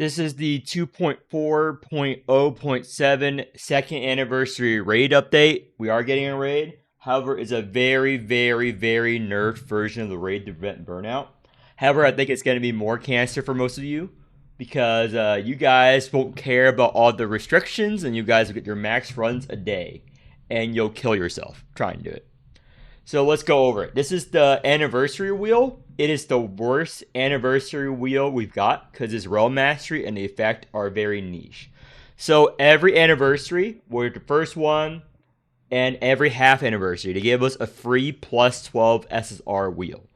This is the 2.4.0.7 second anniversary raid update. We are getting a raid. However, it's a very, very, very nerfed version of the raid to prevent burnout. However, I think it's going to be more cancer for most of you because you guys won't care about all the restrictions and you guys will get your max runs a day and you'll kill yourself trying to do it. So let's go over it. This is the anniversary wheel. It is the worst anniversary wheel we've got because it's realm mastery and the effect are very niche. So every anniversary, we're the first one, and every half anniversary, they give us a free plus 12 SSR wheel.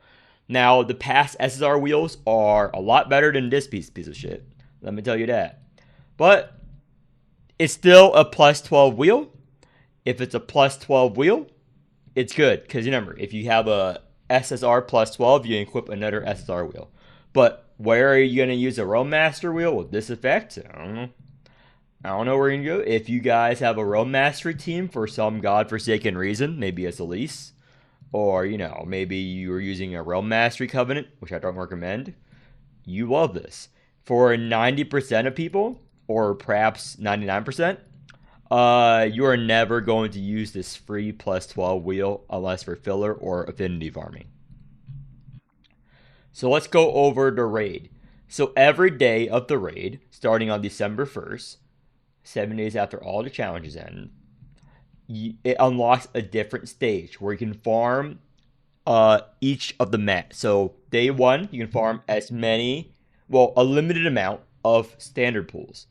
Now, the past SSR wheels are a lot better than this piece of shit. Let me tell you that. But it's still a plus 12 wheel. If it's a plus 12 wheel, it's good because remember, if you have a SSR plus 12, you can equip another SSR wheel. But where are you going to use a Realm Master wheel with this effect? I don't know where you're going to go. If you guys have a Realm Mastery team for some godforsaken reason, maybe it's Elise, or maybe you're using a Realm Mastery Covenant, which I don't recommend, you love this. For 90% of people, or perhaps 99%, you are never going to use this free plus 12 wheel unless for filler or affinity farming. So let's go over the raid. So every day of the raid, starting on December 1st, 7 days after all the challenges end, it unlocks a different stage where you can farm each of the mats. So day 1, you can farm a limited amount of standard pools,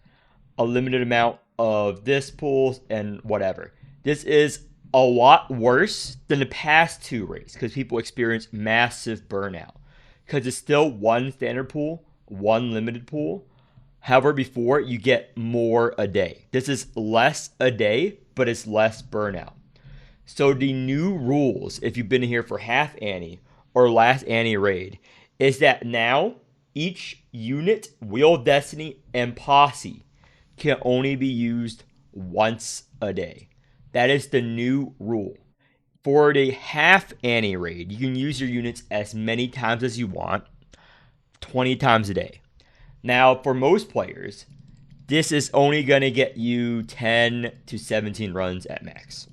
a limited amount of this pools and whatever. This is a lot worse than the past 2 raids because people experience massive burnout because it's still one standard pool, one limited pool. However, before you get more a day. This is less a day, but it's less burnout. So the new rules, if you've been here for half Annie or last Annie raid, is that now each unit, Wheel of Destiny, and Posse can only be used once a day. That is the new rule. For the half Annie raid, you can use your units as many times as you want, 20 times a day. Now, for most players, this is only going to get you 10 to 17 runs at max.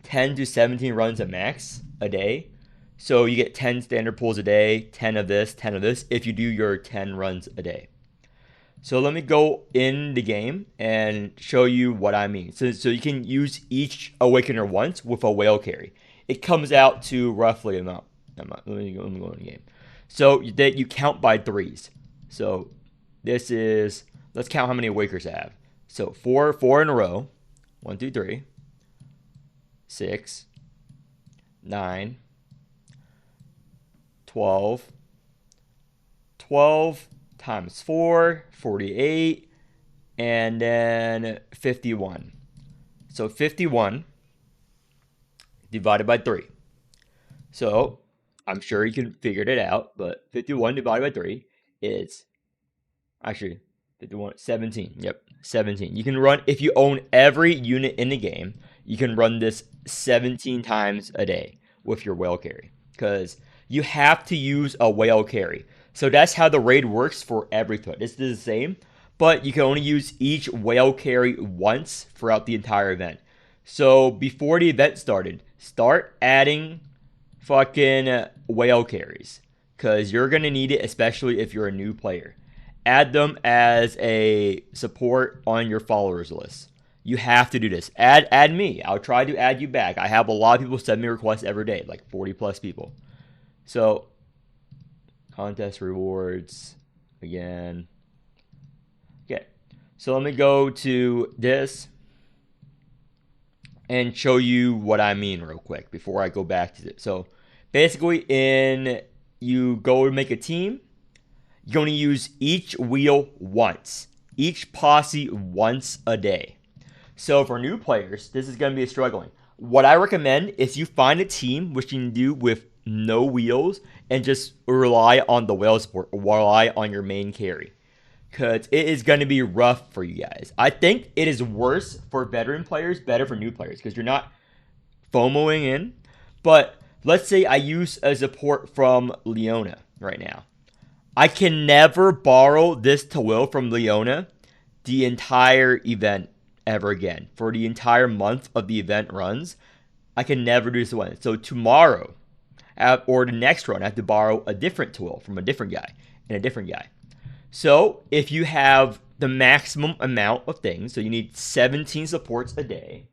10 to 17 runs at max a day. So you get 10 standard pools a day, 10 of this, 10 of this, if you do your 10 runs a day. So let me go in the game and show you what I mean. So you can use each Awakener once with a whale carry. It comes out to roughly let me go in the game. So that you count by threes. So this is, let's count how many Awakers I have. So four in a row. 1, 2, 3, 6, 9, 12. 12 times 4, 48, and then 51. So 51 divided by 3. So I'm sure you can figure it out, but 51 divided by 3 is actually 17. Yep, 17. You can run, if you own every unit in the game, you can run this 17 times a day with your whale carry because you have to use a whale carry. So that's how the raid works for every foot. It's the same, but you can only use each whale carry once throughout the entire event. So before the event started, start adding fucking whale carries because you're going to need it, especially if you're a new player. Add them as a support on your followers list. You have to do this. Add me. I'll try to add you back. I have a lot of people send me requests every day, like 40 plus people. So contest rewards again. Okay, so let me go to this and show you what I mean real quick before I go back to it. So basically, you go to make a team, you're going to use each wheel once, each posse once a day. So for new players, this is going to be struggling. What I recommend is you find a team which you can do with no wheels and just rely on the whale support, rely on your main carry, because it is going to be rough for you guys. I think it is worse for veteran players, better for new players, because you're not FOMOing in. But let's say I use a support from Leona right now. I can never borrow this to Will from Leona the entire event ever again. For the entire month of the event runs, I can never do this one. So tomorrow, or the next run, I have to borrow a different tool from a different guy and a different guy. So if you have the maximum amount of things, so you need 17 supports a day,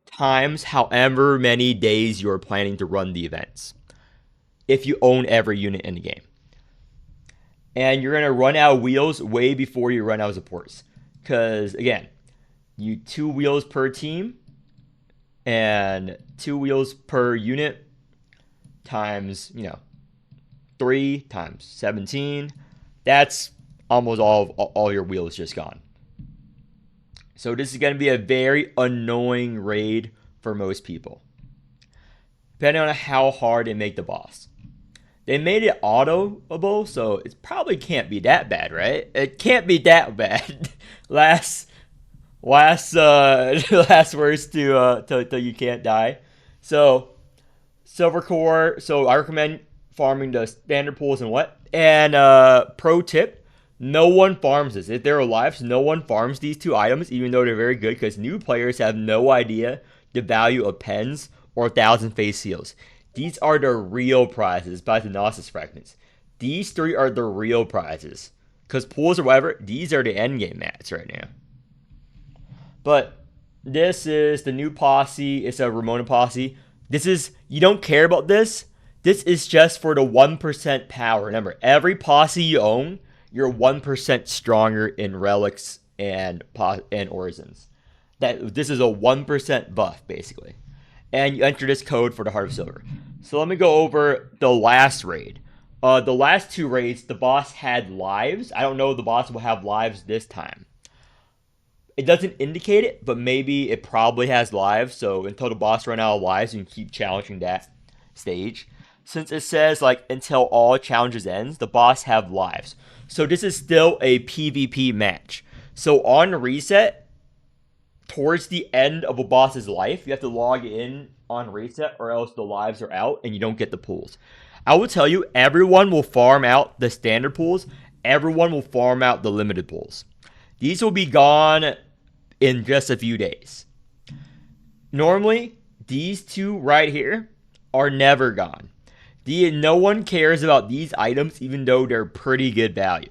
times however many days you're planning to run the events, if you own every unit in the game. And you're going to run out of wheels way before you run out of supports. Because, again, you 2 wheels per team and 2 wheels per unit times, 3 times 17. That's almost all your wheels just gone. So this is going to be a very annoying raid for most people, depending on how hard they make the boss. They made it autoable, so it probably can't be that bad, right? It can't be that bad. last words to you can't die. So silver core. So I recommend farming the standard pools and what. And pro tip: no one farms this. If they're alive, so no one farms these 2 items, even though they're very good, because new players have no idea the value of pens or 1,000 face seals. These are the real prizes by the Gnosis fragments. These 3 are the real prizes. Because pools or whatever, these are the endgame mats right now. But this is the new posse. It's a Ramona posse. You don't care about this. This is just for the 1% power. Remember, every posse you own, you're 1% stronger in relics and orisons. This is a 1% buff, basically. And you enter this code for the Heart of Silver. So let me go over the last raid. The last 2 raids, the boss had lives. I don't know if the boss will have lives this time. It doesn't indicate it, but maybe it probably has lives. So until the boss run out of lives, you can keep challenging that stage. Since it says until all challenges ends, the boss have lives. So this is still a PvP match. So on reset, towards the end of a boss's life, you have to log in on reset, or else the lives are out and you don't get the pools. I will tell you, everyone will farm out the standard pools. Everyone will farm out the limited pools. These will be gone in just a few days. Normally, these 2 right here are never gone. No one cares about these items, even though they're pretty good value.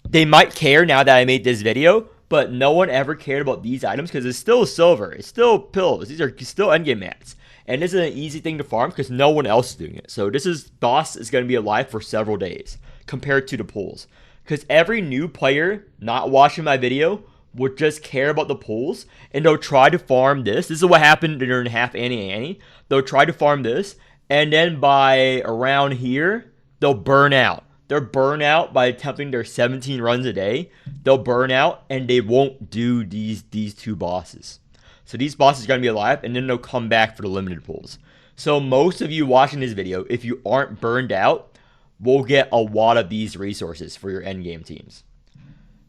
They might care now that I made this video, but no one ever cared about these items because it's still silver. It's still pills. These are still endgame mats. And this is an easy thing to farm because no one else is doing it. So boss is going to be alive for several days compared to the pools. Because every new player not watching my video would just care about the pools, and they'll try to farm this. This is what happened during half Annie. They'll try to farm this, and then by around here, they'll burn out. They'll burn out by attempting their 17 runs a day. They'll burn out, and they won't do these 2 bosses. So these bosses are going to be alive, and then they'll come back for the limited pools. So most of you watching this video, if you aren't burned out, will get a lot of these resources for your endgame teams.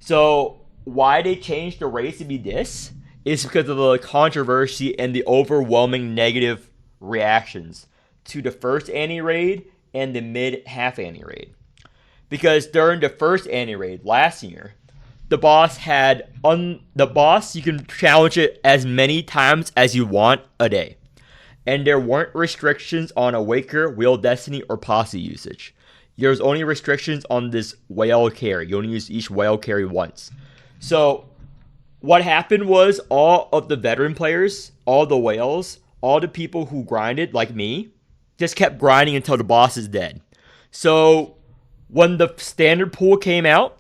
So why they changed the race to be this is because of the controversy and the overwhelming negative reactions to the first Annie raid and the mid-half Annie raid. Because during the first Annie raid last year, the boss you can challenge it as many times as you want a day. And there weren't restrictions on Awaker, Wheel of Destiny, or Posse usage. There's only restrictions on this whale carry. You only use each whale carry once. So what happened was all of the veteran players, all the whales, all the people who grinded like me, just kept grinding until the boss is dead. So when the standard pool came out,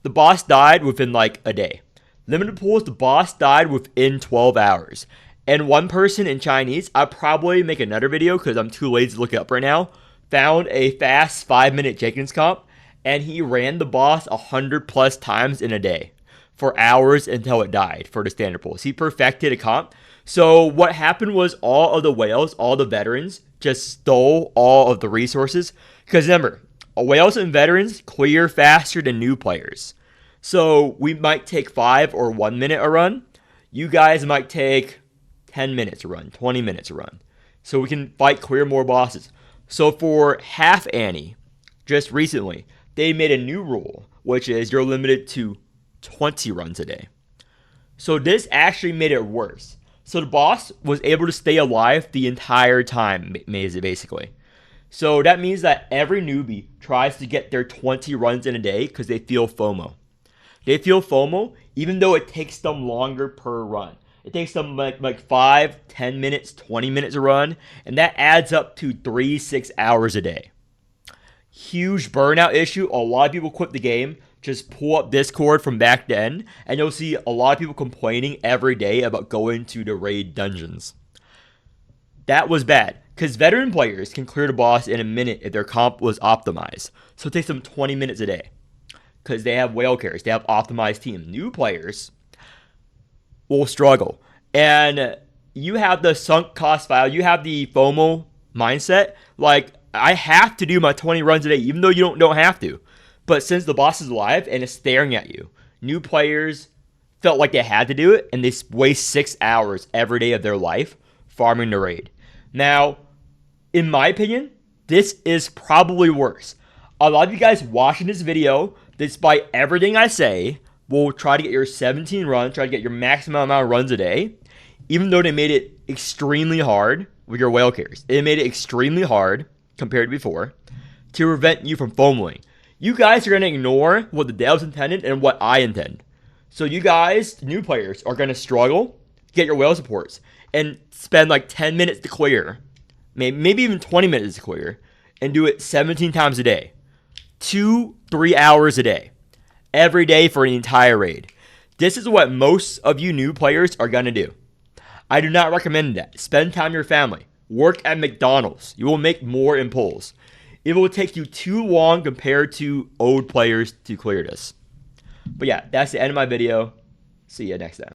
the boss died within a day. Limited pools, the boss died within 12 hours. And one person in Chinese, I'll probably make another video because I'm too lazy to look it up right now, found a fast 5-minute Jenkins comp, and he ran the boss 100 plus times in a day for hours until it died for the standard pools. He perfected a comp. So what happened was all of the whales, all the veterans, just stole all of the resources. Because remember, whales and veterans clear faster than new players. So we might take 5 or 1 minute a run. You guys might take 10 minutes a run, 20 minutes a run. So we can clear more bosses. So for half Annie, just recently, they made a new rule, which is you're limited to 20 runs a day. So this actually made it worse. So the boss was able to stay alive the entire time, basically. So that means that every newbie tries to get their 20 runs in a day because they feel FOMO. They feel FOMO even though it takes them longer per run. It takes them like 5, 10 minutes, 20 minutes a run, and that adds up to 3-6 hours a day. Huge burnout issue. A lot of people quit the game. Just pull up Discord from back then, and you'll see a lot of people complaining every day about going to the raid dungeons. That was bad, because veteran players can clear the boss in a minute if their comp was optimized. So it takes them 20 minutes a day, because they have whale carriers, they have optimized team. New players will struggle. And you have the sunk cost file, you have the FOMO mindset, like, I have to do my 20 runs a day, even though you don't have to. But since the boss is alive and is staring at you, new players felt like they had to do it, and they waste 6 hours every day of their life farming the raid. Now, in my opinion, this is probably worse. A lot of you guys watching this video, despite everything I say, will try to get your 17 runs, try to get your maximum amount of runs a day, even though they made it extremely hard with your whale carriers. It made it extremely hard compared to before to prevent you from FOMOing. You guys are going to ignore what the devs intended and what I intend. So you guys, new players, are going to struggle to get your whale supports and spend like 10 minutes to clear, maybe even 20 minutes to clear, and do it 17 times a day. 2-3 hours a day. Every day for an entire raid. This is what most of you new players are going to do. I do not recommend that. Spend time with your family. Work at McDonald's. You will make more in pulls. It will take you too long compared to old players to clear this. But yeah, that's the end of my video. See you next time.